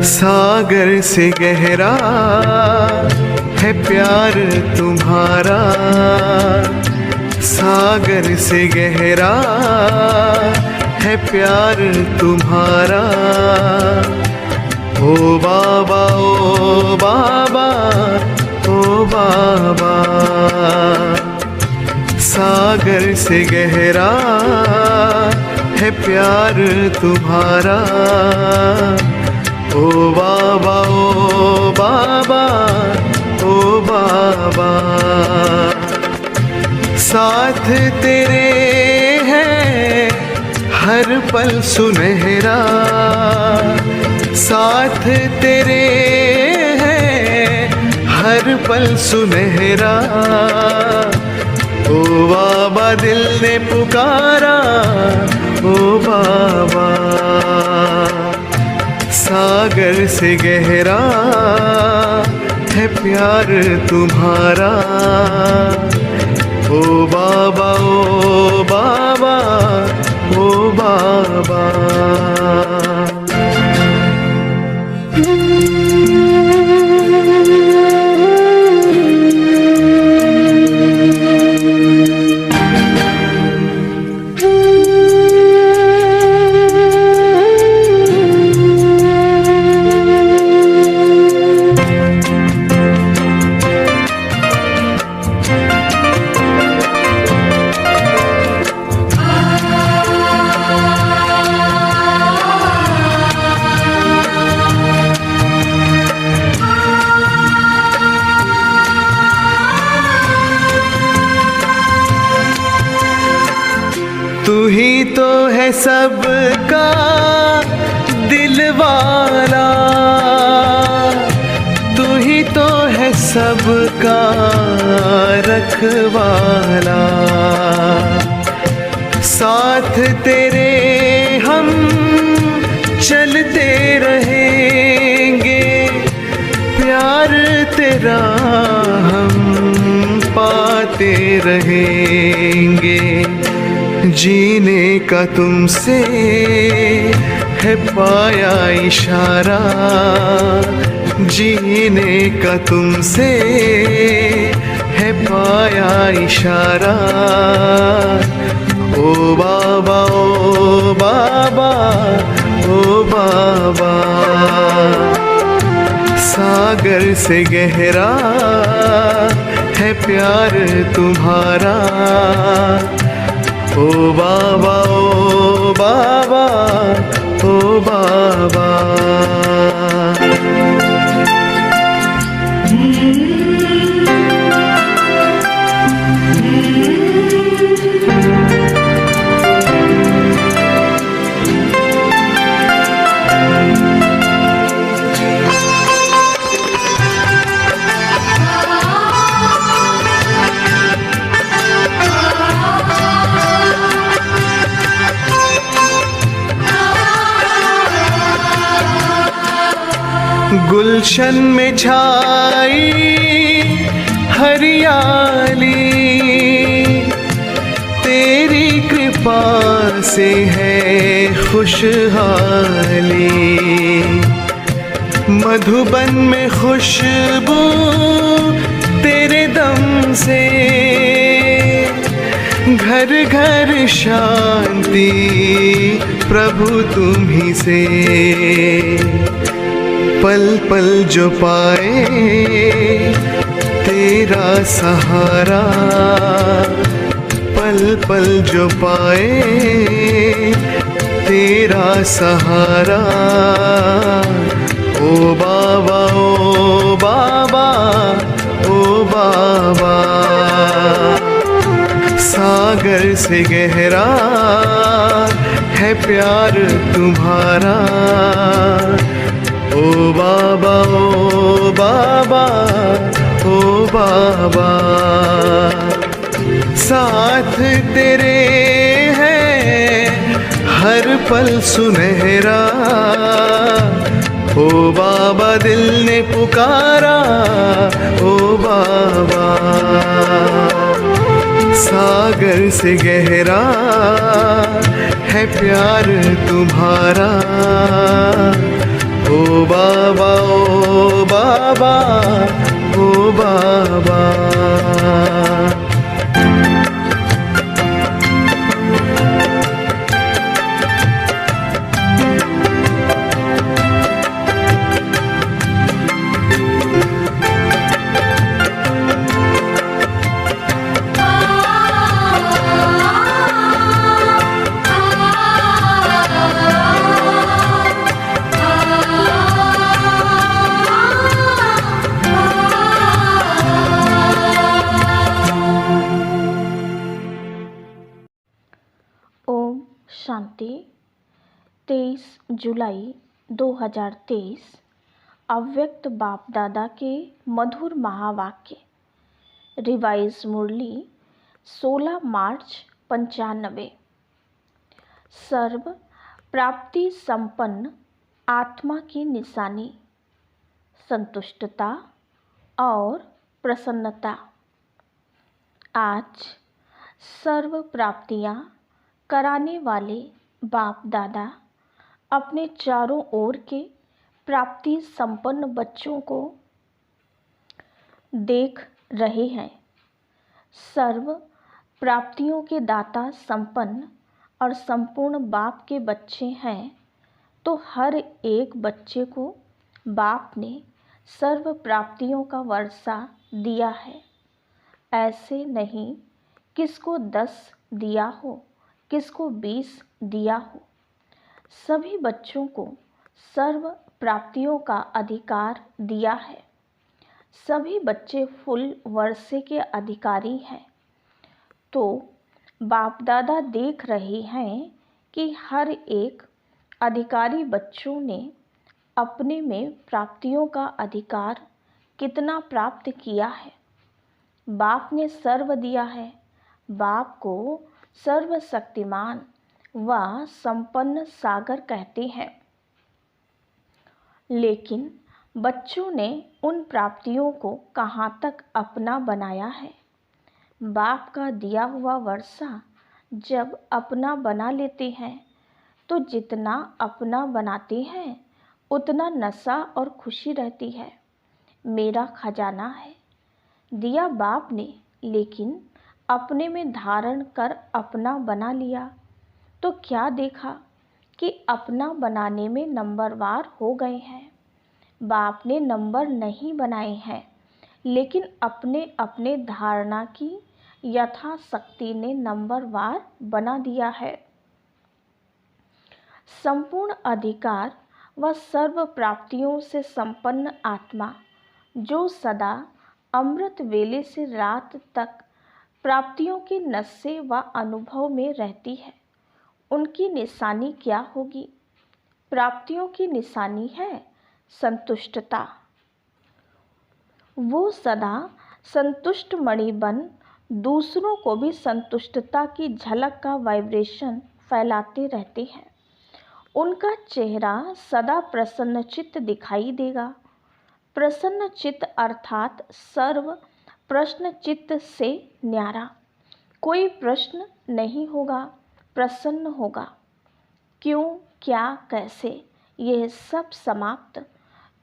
सागर से गहरा है प्यार तुम्हारा, सागर से गहरा है प्यार तुम्हारा। ओ बाबा ओ बाबा ओ बाबा, सागर से गहरा है प्यार तुम्हारा। ओ बाबा ओ बाबा ओ बाबा, साथ तेरे है हर पल सुनहरा, साथ तेरे है हर पल सुनहरा। ओ बाबा दिल ने पुकारा ओ बाबा, सागर से गहरा है प्यार तुम्हारा। ओ बाबा ओ बाबा ओ बाबा। तू ही तो है सबका दिल वाला, तू ही तो है सबका रखवाला। साथ तेरे हम चलते रहेंगे, प्यार तेरा हम पाते रहेंगे। जीने का तुमसे है पाया इशारा, जीने का तुमसे है पाया इशारा। ओ बाबा ओ बाबा ओ बाबा, सागर से गहरा है प्यार तुम्हारा। ओ बाबा ओ बाबा ओ बाबा। गुलशन में छाई हरियाली, तेरी कृपा से है खुशहाली। मधुबन में खुशबू तेरे दम से, घर घर शांति प्रभु तुम्ही से। पल पल जो पाए तेरा सहारा, पल पल जो पाए तेरा सहारा। ओ बाबा ओ बाबा ओ बाबा, सागर से गहरा है प्यार तुम्हारा। ओ बाबा ओ बाबा ओ बाबा, साथ तेरे है हर पल सुनहरा। ओ बाबा दिल ने पुकारा ओ बाबा, सागर से गहरा है प्यार तुम्हारा। ओ बाबा हफ्ते 23 जुलाई 2023 अव्यक्त बाप दादा के मधुर महावाक्य। रिवाइज मुरली 16 मार्च 95। सर्व प्राप्ति संपन्न आत्मा की निशानी संतुष्टता और प्रसन्नता। आज सर्व प्राप्तियां कराने वाले बाप दादा अपने चारों ओर के प्राप्ति संपन्न बच्चों को देख रहे हैं। सर्व प्राप्तियों के दाता संपन्न और संपूर्ण बाप के बच्चे हैं, तो हर एक बच्चे को बाप ने सर्व प्राप्तियों का वर्षा दिया है। ऐसे नहीं किसको 10 दिया हो, किसको 20 दिया हो, सभी बच्चों को सर्व प्राप्तियों का अधिकार दिया है। सभी बच्चे फुल वर्षे के अधिकारी हैं। तो बाप दादा देख रहे हैं कि हर एक अधिकारी बच्चों ने अपने में प्राप्तियों का अधिकार कितना प्राप्त किया है। बाप ने सर्व दिया है। बाप को सर्वशक्तिमान व संपन्न सागर कहते हैं। लेकिन बच्चों ने उन प्राप्तियों को कहाँ तक अपना बनाया है। बाप का दिया हुआ वर्षा जब अपना बना लेते हैं, तो जितना अपना बनाते हैं उतना नशा और खुशी रहती है। मेरा खजाना है, दिया बाप ने, लेकिन अपने में धारण कर अपना बना लिया, तो क्या देखा कि अपना बनाने में नंबरवार हो गए हैं। बाप ने नंबर नहीं बनाए हैं, लेकिन अपने अपने धारणा की यथाशक्ति ने नंबरवार बना दिया है। संपूर्ण अधिकार व सर्व प्राप्तियों से संपन्न आत्मा जो सदा अमृत वेले से रात तक प्राप्तियों के नशे व अनुभव में रहती है, उनकी निशानी क्या होगी। प्राप्तियों की निशानी है संतुष्टता। वो सदा संतुष्ट मणि बन दूसरों को भी संतुष्टता की झलक का वाइब्रेशन फैलाते रहते हैं। उनका चेहरा सदा प्रसन्नचित्त दिखाई देगा। प्रसन्नचित्त अर्थात सर्व प्रश्नचित्त से न्यारा। कोई प्रश्न नहीं होगा, प्रसन्न होगा। क्यों, क्या, कैसे, यह सब समाप्त।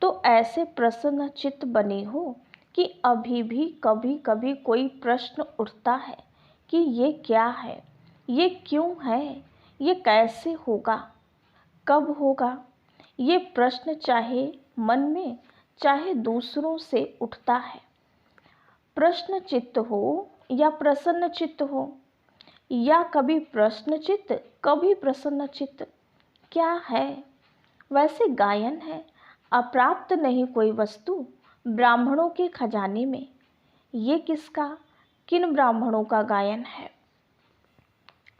तो ऐसे प्रसन्नचित्त बने हो कि अभी भी कभी कभी कोई प्रश्न उठता है कि ये क्या है, ये क्यों है, ये कैसे होगा, कब होगा। ये प्रश्न चाहे मन में चाहे दूसरों से उठता है। प्रश्न चित्त हो या प्रसन्न चित्त हो, या कभी प्रश्न चित्त कभी प्रसन्न चित्त, क्या है। वैसे गायन है, अप्राप्त नहीं कोई वस्तु ब्राह्मणों के खजाने में। ये किसका, किन ब्राह्मणों का गायन है।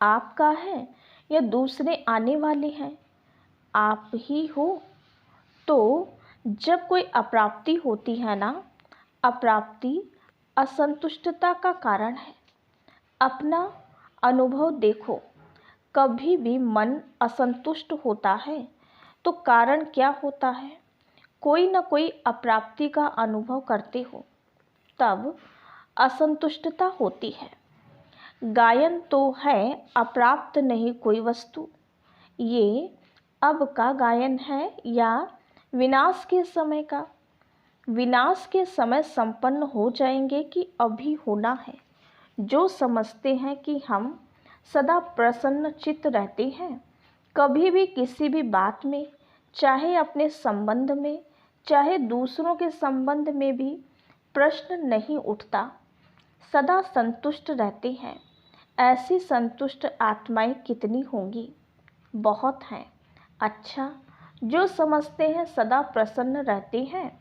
आपका है या दूसरे आने वाले हैं। आप ही हो। तो जब कोई अप्राप्ति होती है ना, अप्राप्ति असंतुष्टता का कारण है। अपना अनुभव देखो, कभी भी मन असंतुष्ट होता है तो कारण क्या होता है। कोई न कोई अप्राप्ति का अनुभव करते हो, तब असंतुष्टता होती है। गायन तो है अप्राप्त नहीं कोई वस्तु। ये अब का गायन है या विनाश के समय का। विनाश के समय संपन्न हो जाएंगे कि अभी होना है। जो समझते हैं कि हम सदा प्रसन्न चित्त रहते हैं, कभी भी किसी भी बात में, चाहे अपने संबंध में चाहे दूसरों के संबंध में भी प्रश्न नहीं उठता, सदा संतुष्ट रहते हैं। ऐसी संतुष्ट आत्माएं कितनी होंगी, बहुत हैं। अच्छा, जो समझते हैं सदा प्रसन्न रहते हैं,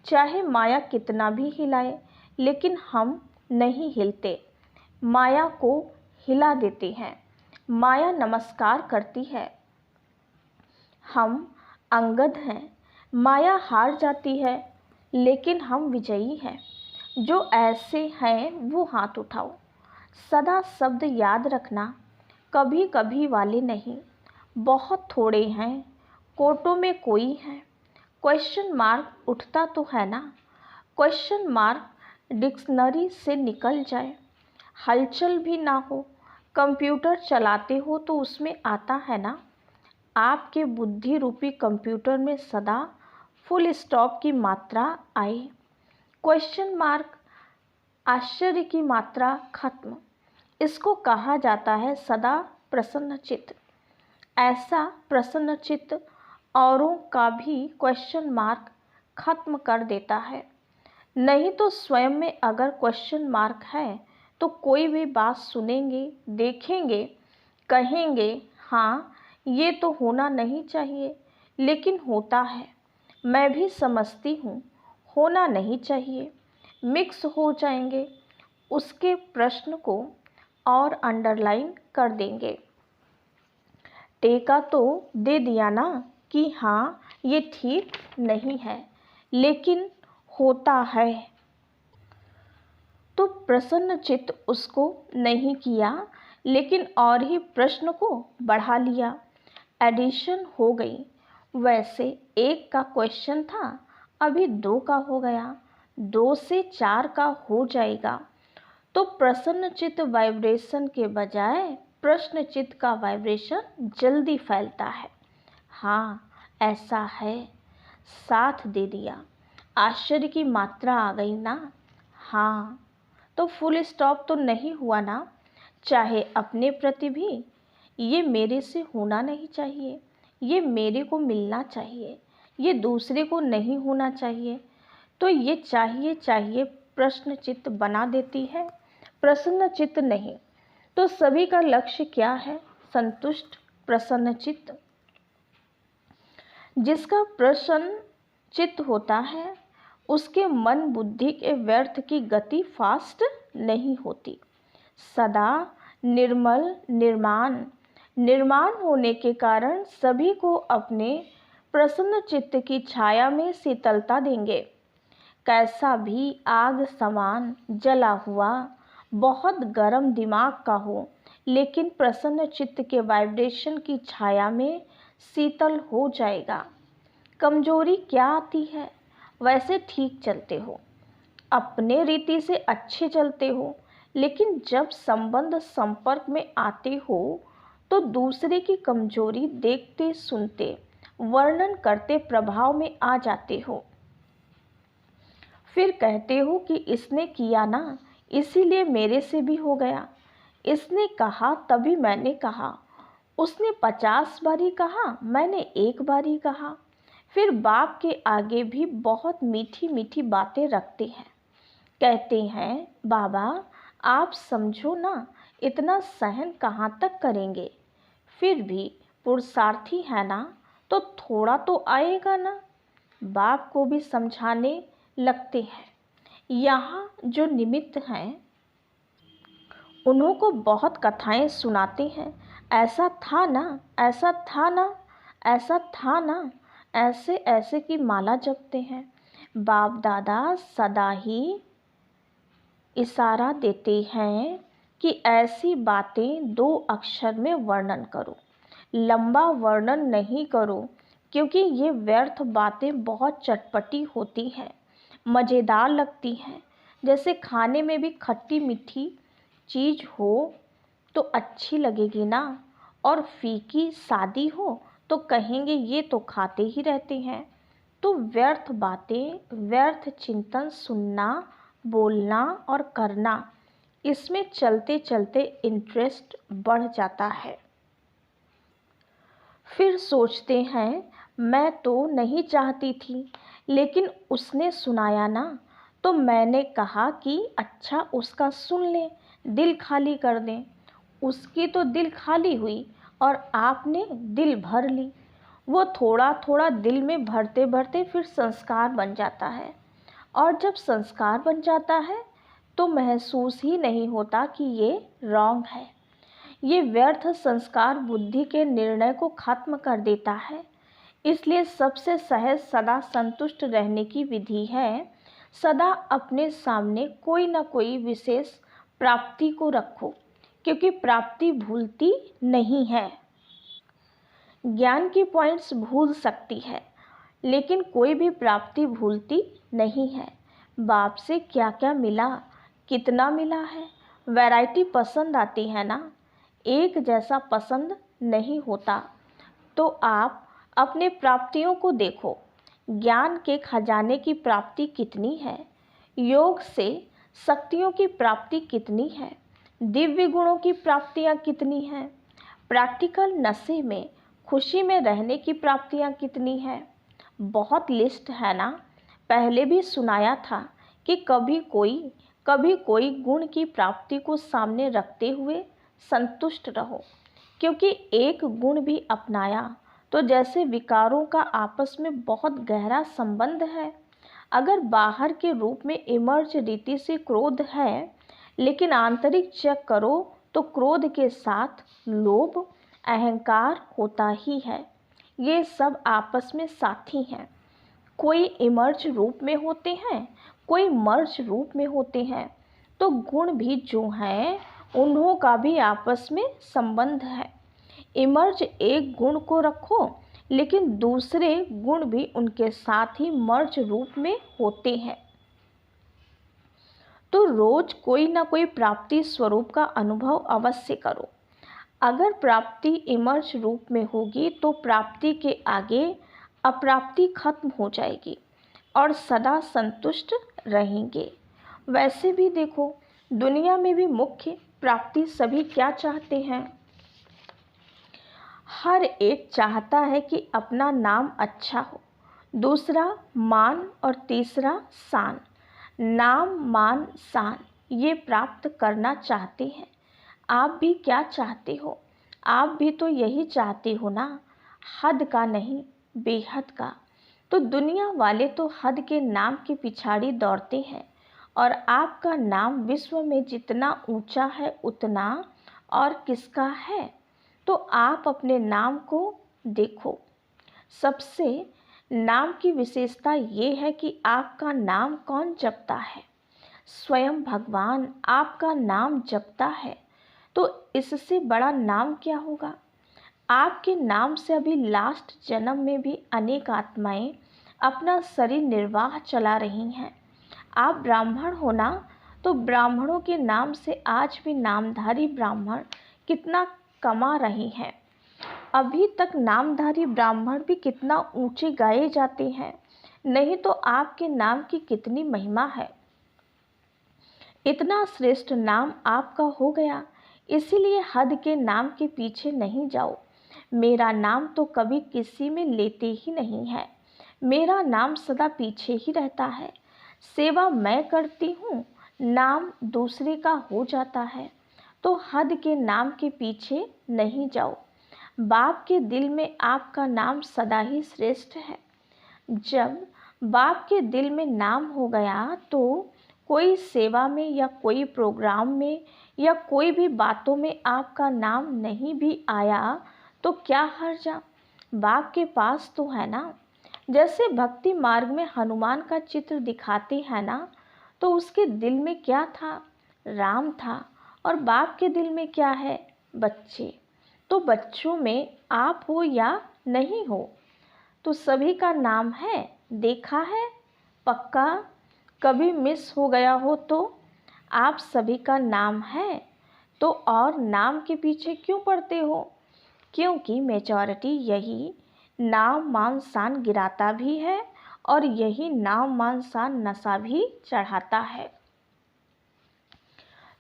चाहे माया कितना भी हिलाए, लेकिन हम नहीं हिलते, माया को हिला देते हैं। माया नमस्कार करती है। हम अंगद हैं, माया हार जाती है, लेकिन हम विजयी हैं। जो ऐसे हैं वो हाथ उठाओ। सदा शब्द याद रखना, कभी कभी वाले नहीं, बहुत थोड़े हैं, कोटों में कोई है। क्वेश्चन मार्क उठता तो है ना, क्वेश्चन मार्क डिक्शनरी से निकल जाए। हलचल भी ना हो, कंप्यूटर चलाते हो तो उसमें आता है ना। आपके बुद्धि रूपी कंप्यूटर में सदा फुल स्टॉप की मात्रा आए। क्वेश्चन मार्क आश्चर्य की मात्रा खत्म। इसको कहा जाता है सदा प्रसन्नचित्त। ऐसा प्रसन्नचित्त औरों का भी क्वेश्चन मार्क खत्म कर देता है। नहीं तो स्वयं में अगर क्वेश्चन मार्क है तो कोई भी बात सुनेंगे, देखेंगे, कहेंगे हाँ ये तो होना नहीं चाहिए, लेकिन होता है। मैं भी समझती हूँ होना नहीं चाहिए। मिक्स हो जाएंगे, उसके प्रश्न को और अंडरलाइन कर देंगे। टेका तो दे दिया ना कि हाँ ये ठीक नहीं है, लेकिन होता है। तो प्रसन्नचित्त उसको नहीं किया, लेकिन और ही प्रश्न को बढ़ा लिया। एडिशन हो गई। वैसे 1 का क्वेश्चन था, अभी 2 का हो गया, 2 से 4 का हो जाएगा। तो प्रसन्नचित्त वाइब्रेशन के बजाय प्रश्नचित्त का वाइब्रेशन जल्दी फैलता है। हाँ ऐसा है, साथ दे दिया। आश्चर्य की मात्रा आ गई ना। हाँ तो फुल स्टॉप तो नहीं हुआ ना। चाहे अपने प्रति भी, ये मेरे से होना नहीं चाहिए, ये मेरे को मिलना चाहिए, ये दूसरे को नहीं होना चाहिए। तो ये चाहिए चाहिए प्रश्नचित्त बना देती है, प्रसन्नचित्त नहीं। तो सभी का लक्ष्य क्या है? संतुष्ट प्रसन्नचित्त। जिसका प्रसन्न चित्त होता है उसके मन बुद्धि के व्यर्थ की गति फास्ट नहीं होती। सदा निर्मल निर्माण होने के कारण सभी को अपने प्रसन्न चित्त की छाया में शीतलता देंगे। कैसा भी आग समान जला हुआ बहुत गर्म दिमाग का हो, लेकिन प्रसन्न चित्त के वाइब्रेशन की छाया में शीतल हो जाएगा। कमजोरी क्या आती है? वैसे ठीक चलते हो, अपने रीति से अच्छे चलते हो, लेकिन जब संबंध संपर्क में आते हो तो दूसरे की कमजोरी देखते सुनते वर्णन करते प्रभाव में आ जाते हो। फिर कहते हो कि इसने किया ना, इसीलिए मेरे से भी हो गया। इसने कहा तभी मैंने कहा, उसने 50 बारी कहा, मैंने 1 बारी कहा। फिर बाप के आगे भी बहुत मीठी मीठी बातें रखते हैं। कहते हैं बाबा आप समझो ना, इतना सहन कहाँ तक करेंगे? फिर भी पुरुषार्थी है ना, तो थोड़ा तो आएगा ना। बाप को भी समझाने लगते हैं। यहाँ जो निमित्त हैं उन्हों को बहुत कथाएं सुनाते हैं। ऐसा था ना, ऐसा था ना, ऐसा था ना, ऐसे ऐसे की माला जपते हैं। बाप दादा सदा ही इशारा देते हैं कि ऐसी बातें 2 अक्षर में वर्णन करो, लंबा वर्णन नहीं करो, क्योंकि ये व्यर्थ बातें बहुत चटपटी होती हैं, मज़ेदार लगती हैं। जैसे खाने में भी खट्टी मीठी चीज़ हो तो अच्छी लगेगी ना, और फीकी सादी हो तो कहेंगे ये तो खाते ही रहते हैं। तो व्यर्थ बातें, व्यर्थ चिंतन सुनना, बोलना और करना, इसमें चलते चलते इंटरेस्ट बढ़ जाता है। फिर सोचते हैं मैं तो नहीं चाहती थी, लेकिन उसने सुनाया ना, तो मैंने कहा कि अच्छा उसका सुन लें, दिल खाली कर दें। उसकी तो दिल खाली हुई और आपने दिल भर ली। वो थोड़ा थोड़ा दिल में भरते भरते फिर संस्कार बन जाता है, और जब संस्कार बन जाता है तो महसूस ही नहीं होता कि ये रॉन्ग है, ये व्यर्थ संस्कार बुद्धि के निर्णय को खत्म कर देता है। इसलिए सबसे सहज सदा संतुष्ट रहने की विधि है, सदा अपने सामने कोई ना कोई विशेष प्राप्ति को रखो, क्योंकि प्राप्ति भूलती नहीं है। ज्ञान की पॉइंट्स भूल सकती है, लेकिन कोई भी प्राप्ति भूलती नहीं है। बाप से क्या क्या मिला, कितना मिला है, वैरायटी पसंद आती है ना, एक जैसा पसंद नहीं होता। तो आप अपने प्राप्तियों को देखो। ज्ञान के खजाने की प्राप्ति कितनी है, योग से शक्तियों की प्राप्ति कितनी है, दिव्य गुणों की प्राप्तियां कितनी हैं, प्रैक्टिकल नशे में खुशी में रहने की प्राप्तियां कितनी हैं। बहुत लिस्ट है ना। पहले भी सुनाया था कि कभी कोई गुण की प्राप्ति को सामने रखते हुए संतुष्ट रहो, क्योंकि एक गुण भी अपनाया तो जैसे विकारों का आपस में बहुत गहरा संबंध है। अगर बाहर के रूप में इमर्ज रीति से क्रोध है, लेकिन आंतरिक चेक करो तो क्रोध के साथ लोभ, अहंकार होता ही है। ये सब आपस में साथी हैं। कोई इमर्ज रूप में होते हैं, कोई मर्ज रूप में होते हैं। तो गुण भी जो हैं उन्हों का भी आपस में संबंध है। इमर्ज एक गुण को रखो, लेकिन दूसरे गुण भी उनके साथ ही मर्ज रूप में होते हैं। तो रोज कोई ना कोई प्राप्ति स्वरूप का अनुभव अवश्य करो। अगर प्राप्ति इमर्ज रूप में होगी तो प्राप्ति के आगे अप्राप्ति खत्म हो जाएगी और सदा संतुष्ट रहेंगे। वैसे भी देखो, दुनिया में भी मुख्य प्राप्ति सभी क्या चाहते हैं? हर एक चाहता है कि अपना नाम अच्छा हो, दूसरा मान और तीसरा शान। नाम, मान, शान ये प्राप्त करना चाहते हैं। आप भी क्या चाहते हो? आप भी तो यही चाहते हो ना, हद का नहीं, बेहद का। तो दुनिया वाले तो हद के नाम के पिछाड़ी दौड़ते हैं, और आपका नाम विश्व में जितना ऊंचा है उतना और किसका है? तो आप अपने नाम को देखो। सबसे नाम की विशेषता ये है कि आपका नाम कौन जपता है? स्वयं भगवान आपका नाम जपता है। तो इससे बड़ा नाम क्या होगा? आपके नाम से अभी लास्ट जन्म में भी अनेक आत्माएं अपना शरीर निर्वाह चला रही हैं। आप ब्राह्मण हो ना, तो ब्राह्मणों के नाम से आज भी नामधारी ब्राह्मण कितना कमा रहे हैं। अभी तक नामधारी ब्राह्मण भी कितना ऊंचे गाए जाते हैं। नहीं तो आपके नाम की कितनी महिमा है। इतना श्रेष्ठ नाम आपका हो गया, इसीलिए हद के नाम के पीछे नहीं जाओ। मेरा नाम तो कभी किसी में लेते ही नहीं है। मेरा नाम सदा पीछे ही रहता है। सेवा मैं करती हूँ, नाम दूसरे का हो जाता है। तो हद के नाम के पीछे नहीं जाओ। बाप के दिल में आपका नाम सदा ही श्रेष्ठ है। जब बाप के दिल में नाम हो गया तो कोई सेवा में या कोई प्रोग्राम में या कोई भी बातों में आपका नाम नहीं भी आया तो क्या हर्जा? बाप के पास तो है ना। जैसे भक्ति मार्ग में हनुमान का चित्र दिखाते हैं ना, तो उसके दिल में क्या था? राम था। और बाप के दिल में क्या है? बच्चे। तो बच्चों में आप हो या नहीं हो, तो सभी का नाम है। देखा है? पक्का कभी मिस हो गया हो तो आप सभी का नाम है। तो और नाम के पीछे क्यों पड़ते हो? क्योंकि मेजॉरिटी यही नाम मान शान गिराता भी है और यही नाम मान शान नशा भी चढ़ाता है।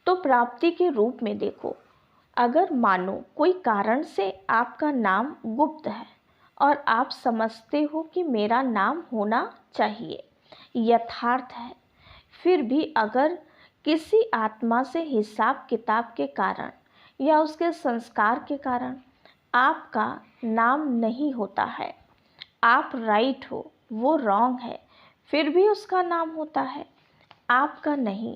तो प्राप्ति के रूप में देखो, अगर मानो कोई कारण से आपका नाम गुप्त है और आप समझते हो कि मेरा नाम होना चाहिए, यथार्थ है, फिर भी अगर किसी आत्मा से हिसाब किताब के कारण या उसके संस्कार के कारण आपका नाम नहीं होता है, आप राइट हो, वो रॉन्ग है, फिर भी उसका नाम होता है, आपका नहीं,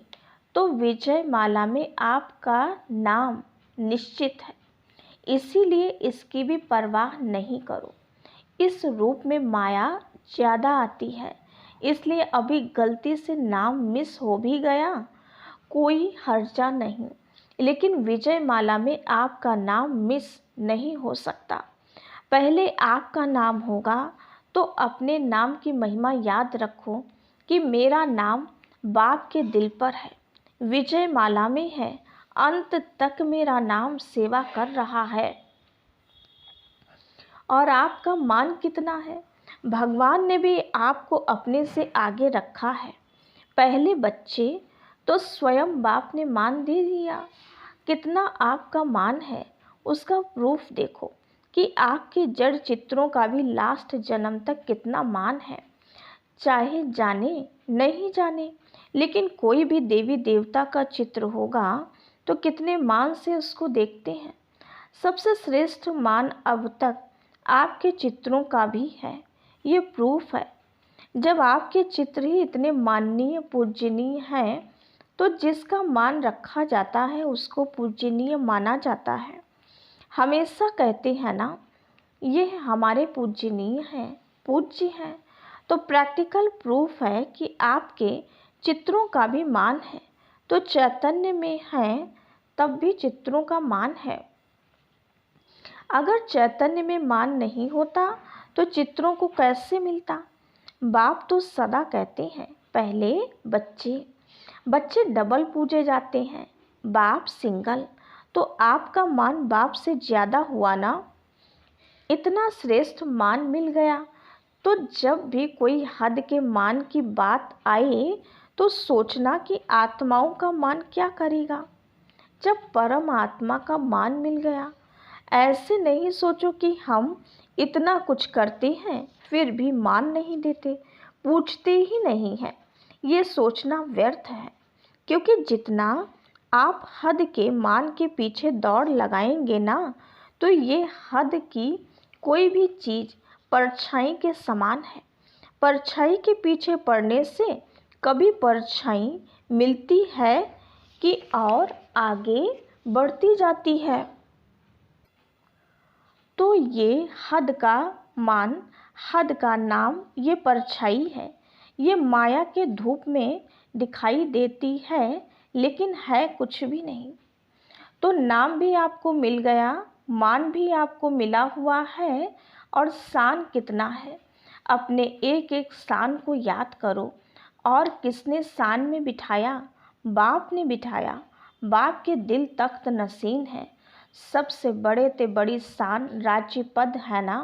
तो विजय माला में आपका नाम निश्चित है। इसीलिए इसकी भी परवाह नहीं करो। इस रूप में माया ज़्यादा आती है, इसलिए अभी गलती से नाम मिस हो भी गया कोई हर्जा नहीं, लेकिन विजय माला में आपका नाम मिस नहीं हो सकता। पहले आपका नाम होगा तो अपने नाम की महिमा याद रखो कि मेरा नाम बाप के दिल पर है, विजय माला में है, अंत तक मेरा नाम सेवा कर रहा है। और आपका मान कितना है? भगवान ने भी आपको अपने से आगे रखा है। पहले बच्चे तो स्वयं बाप ने मान दे दिया। कितना आपका मान है उसका प्रूफ देखो कि आपके जड़ चित्रों का भी लास्ट जन्म तक कितना मान है। चाहे जाने नहीं जाने, लेकिन कोई भी देवी देवता का चित्र होगा तो कितने मान से उसको देखते हैं। सबसे श्रेष्ठ मान अब तक आपके चित्रों का भी है, ये प्रूफ है। जब आपके चित्र ही इतने माननीय पूजनीय हैं तो जिसका मान रखा जाता है उसको पूजनीय माना जाता है। हमेशा कहते हैं ना, ये हमारे पूजनीय हैं, पूज्य हैं। तो प्रैक्टिकल प्रूफ है कि आपके चित्रों का भी मान है। तो चैतन्य में है तब भी चित्रों का मान है। अगर चैतन्य में मान नहीं होता तो चित्रों को कैसे मिलता? बाप तो सदा कहते हैं पहले बच्चे डबल पूजे जाते हैं, बाप सिंगल। तो आपका मान बाप से ज़्यादा हुआ ना। इतना श्रेष्ठ मान मिल गया तो जब भी कोई हद के मान की बात आए तो सोचना कि आत्माओं का मान क्या करेगा। जब परम आत्मा का मान मिल गया, ऐसे नहीं सोचो कि हम इतना कुछ करते हैं फिर भी मान नहीं देते, पूछते ही नहीं हैं। ये सोचना व्यर्थ है, क्योंकि जितना आप हद के मान के पीछे दौड़ लगाएंगे ना, तो ये हद की कोई भी चीज़ परछाई के समान है। परछाई के पीछे पड़ने से कभी परछाई मिलती है कि और आगे बढ़ती जाती है। तो ये हद का मान, हद का नाम, ये परछाई है। ये माया के धूप में दिखाई देती है, लेकिन है कुछ भी नहीं। तो नाम भी आपको मिल गया, मान भी आपको मिला हुआ है, और शान कितना है। अपने एक एक शान को याद करो। और किसने शान में बिठाया? बाप ने बिठाया। बाप के दिल तख्त नसीन है। सबसे बड़े ते बड़ी शान राज्य पद है ना।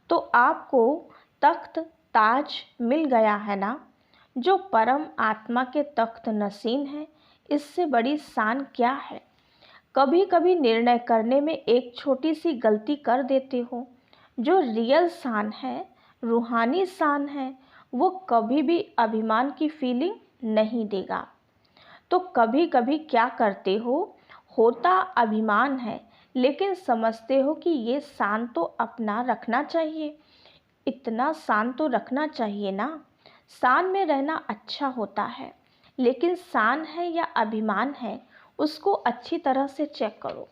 तो आपको तख्त ताज मिल गया है ना, जो परम आत्मा के तख्त नसीन है। इससे बड़ी शान क्या है? कभी कभी निर्णय करने में एक छोटी सी गलती कर देते हो। जो रियल शान है, रूहानी शान है, वो कभी भी अभिमान की फीलिंग नहीं देगा। तो कभी कभी क्या करते हो, होता अभिमान है, लेकिन समझते हो कि ये शान तो अपना रखना चाहिए, इतना शान तो रखना चाहिए ना। शान में रहना अच्छा होता है, लेकिन शान है या अभिमान है, उसको अच्छी तरह से चेक करो।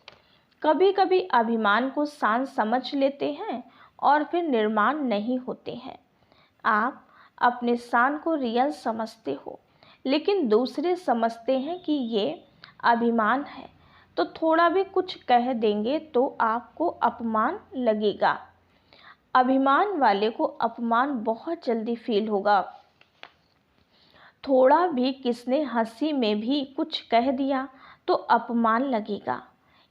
कभी कभी अभिमान को शान समझ लेते हैं और फिर निर्माण नहीं होते हैं। आप अपने शान को रियल समझते हो, लेकिन दूसरे समझते हैं कि ये अभिमान है, तो थोड़ा भी कुछ कह देंगे तो आपको अपमान लगेगा। अभिमान वाले को अपमान बहुत जल्दी फील होगा। थोड़ा भी किसने हंसी में भी कुछ कह दिया तो अपमान लगेगा।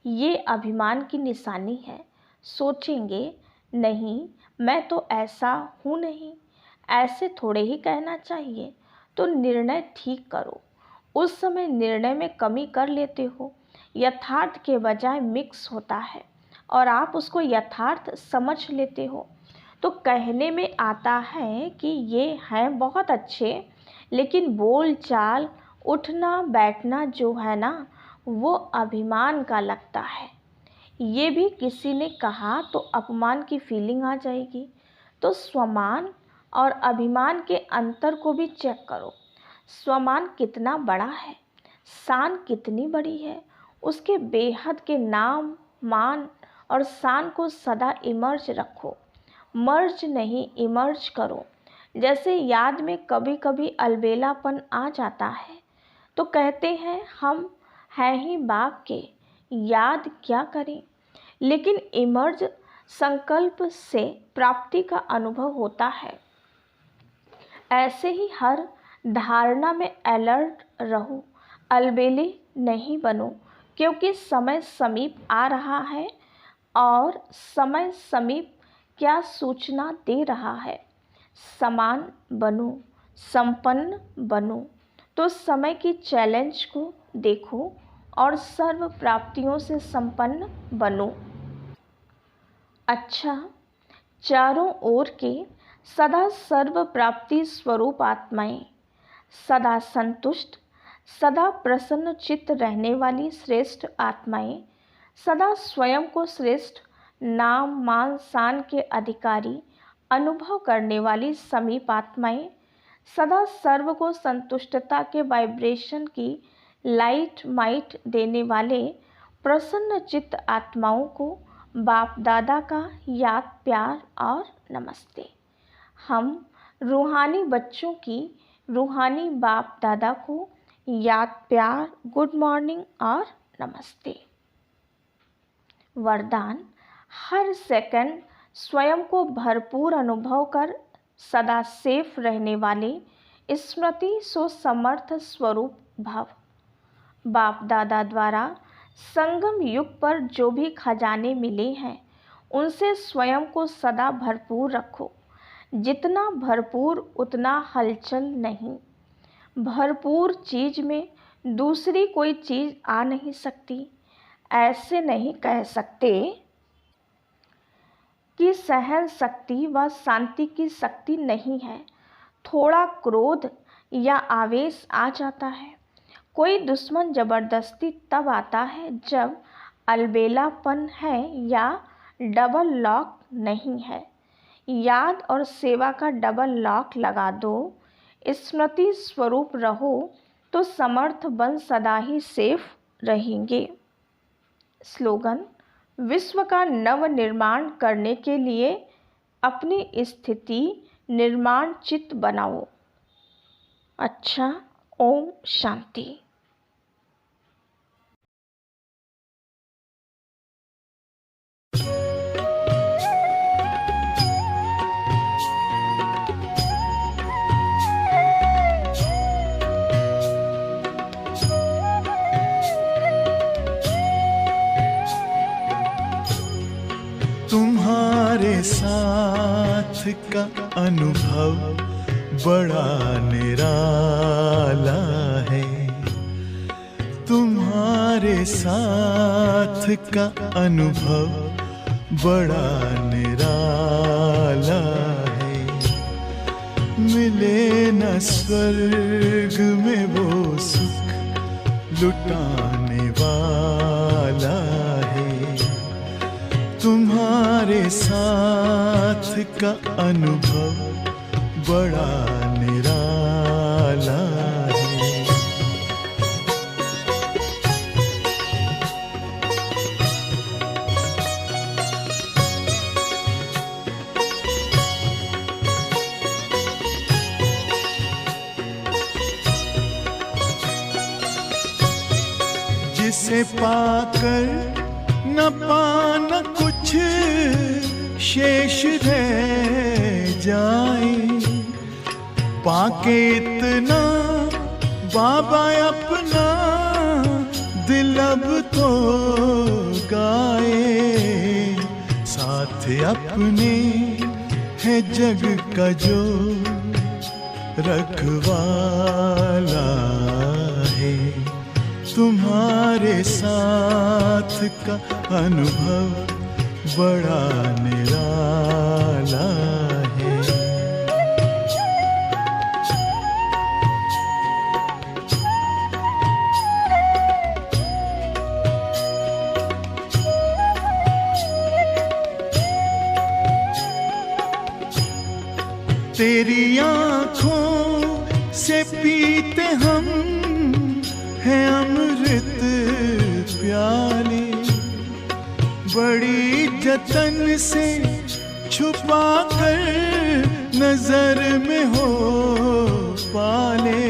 ये अभिमान की निशानी है। सोचेंगे नहीं, मैं तो ऐसा हूँ नहीं, ऐसे थोड़े ही कहना चाहिए। तो निर्णय ठीक करो। उस समय निर्णय में कमी कर लेते हो, यथार्थ के बजाय मिक्स होता है और आप उसको यथार्थ समझ लेते हो। तो कहने में आता है कि ये हैं बहुत अच्छे, लेकिन बोल चाल, उठना बैठना जो है ना, वो अभिमान का लगता है। ये भी किसी ने कहा तो अपमान की फीलिंग आ जाएगी। तो स्वमान और अभिमान के अंतर को भी चेक करो। स्वमान कितना बड़ा है, शान कितनी बड़ी है, उसके बेहद के नाम मान और शान को सदा इमर्ज रखो, मर्ज नहीं इमर्ज करो। जैसे याद में कभी कभी अलबेलापन आ जाता है तो कहते हैं हम हैं ही बाप के, याद क्या करें, लेकिन इमर्ज संकल्प से प्राप्ति का अनुभव होता है। ऐसे ही हर धारणा में अलर्ट रहो, अलबेले नहीं बनो, क्योंकि समय समीप आ रहा है और समय समीप क्या सूचना दे रहा है। समान बनो, संपन्न बनो, तो समय की चैलेंज को देखो और सर्व प्राप्तियों से संपन्न बनो। अच्छा, चारों ओर के सदा सर्व प्राप्ति स्वरूप आत्माएं, सदा संतुष्ट, सदा प्रसन्न चित्त रहने वाली श्रेष्ठ आत्माएं, सदा स्वयं को श्रेष्ठ नाम मान शान के अधिकारी अनुभव करने वाली समीप आत्माएं, सदा सर्व को संतुष्टता के वाइब्रेशन की लाइट माइट देने वाले प्रसन्न चित्त आत्माओं को बाप दादा का याद प्यार और नमस्ते। हम रूहानी बच्चों की रूहानी बाप दादा को याद प्यार, गुड मॉर्निंग और नमस्ते। वरदान: हर सेकंड स्वयं को भरपूर अनुभव कर सदा सेफ रहने वाले स्मृति सो समर्थ स्वरूप भव। बाप दादा द्वारा संगम युग पर जो भी खजाने मिले हैं उनसे स्वयं को सदा भरपूर रखो। जितना भरपूर उतना हलचल नहीं। भरपूर चीज में दूसरी कोई चीज आ नहीं सकती। ऐसे नहीं कह सकते कि सहन शक्ति व शांति की शक्ति नहीं है। थोड़ा क्रोध या आवेश आ जाता है। कोई दुश्मन जबरदस्ती तब आता है जब अलबेलापन है या डबल लॉक नहीं है। याद और सेवा का डबल लॉक लगा दो, स्मृति स्वरूप रहो तो समर्थ बन सदा ही सेफ रहेंगे। स्लोगन: विश्व का नव निर्माण करने के लिए अपनी स्थिति निर्माण चित्त बनाओ। अच्छा, ओम शांति। तुम्हारे साथ का अनुभव बड़ा निराला है। तुम्हारे साथ का अनुभव बड़ा निराला है। मिले न स्वर्ग में वो सुख लुटाने वाला है। तुम्हारे साथ का अनुभव बड़ा निराला है। जिसे पाकर न पाना कुछ शेष रह जाए, पाके इतना बाबा अपना दिल अब तो गाए। साथ अपने है जग का जो रखवाला है। तुम्हारे साथ का अनुभव बड़ा निराला है। तेरी आँखों से पीते हम हैं अमृत प्याले। बड़ी जतन से छुपा कर नजर में हो पाले।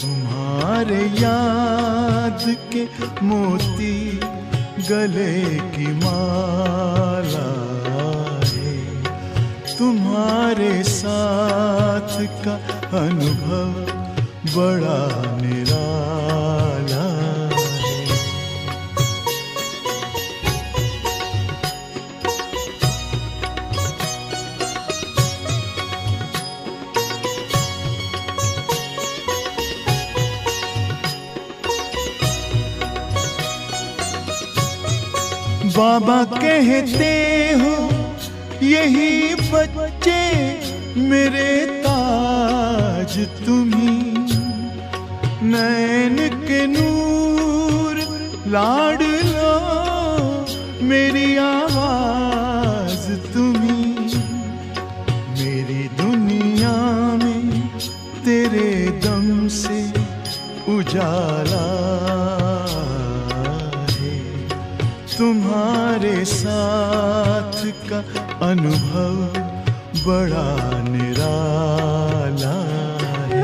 तुम्हारे याद के मोती गले की माला है। तुम्हारे साथ का अनुभव बड़ा निराला है। बाबा कहते हो यही बच्चे मेरे ताज तुम्ही, नैन के नूर लाडलो मेरी आवाज तुम्ही। मेरी दुनिया में तेरे दम से उजाला है। तुम्हारे साथ का अनुभव बड़ा निराला है।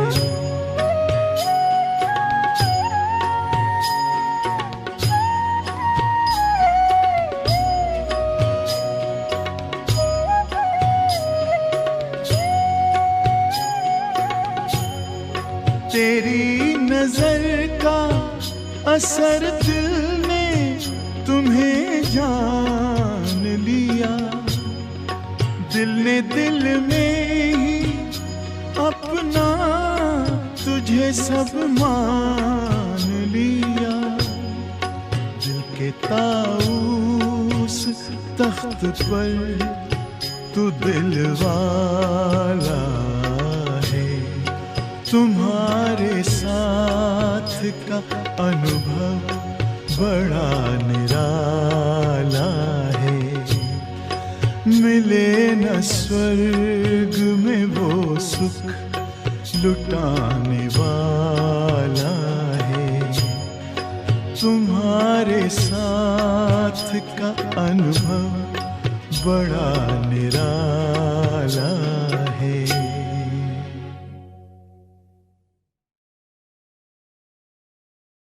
तेरी नजर का असर दिल ने तुम्हें जान लिया। दिल ने दिल में ही अपना तुझे सब मान लिया। दिल के ताऊस तख्त पर तू दिल वाला है। तुम्हारे साथ का अनुभव बड़ा निराला है। मिले न स्वर्ग में वो सुख लुटाने वाला है। तुम्हारे साथ का अनुभव बड़ा निराला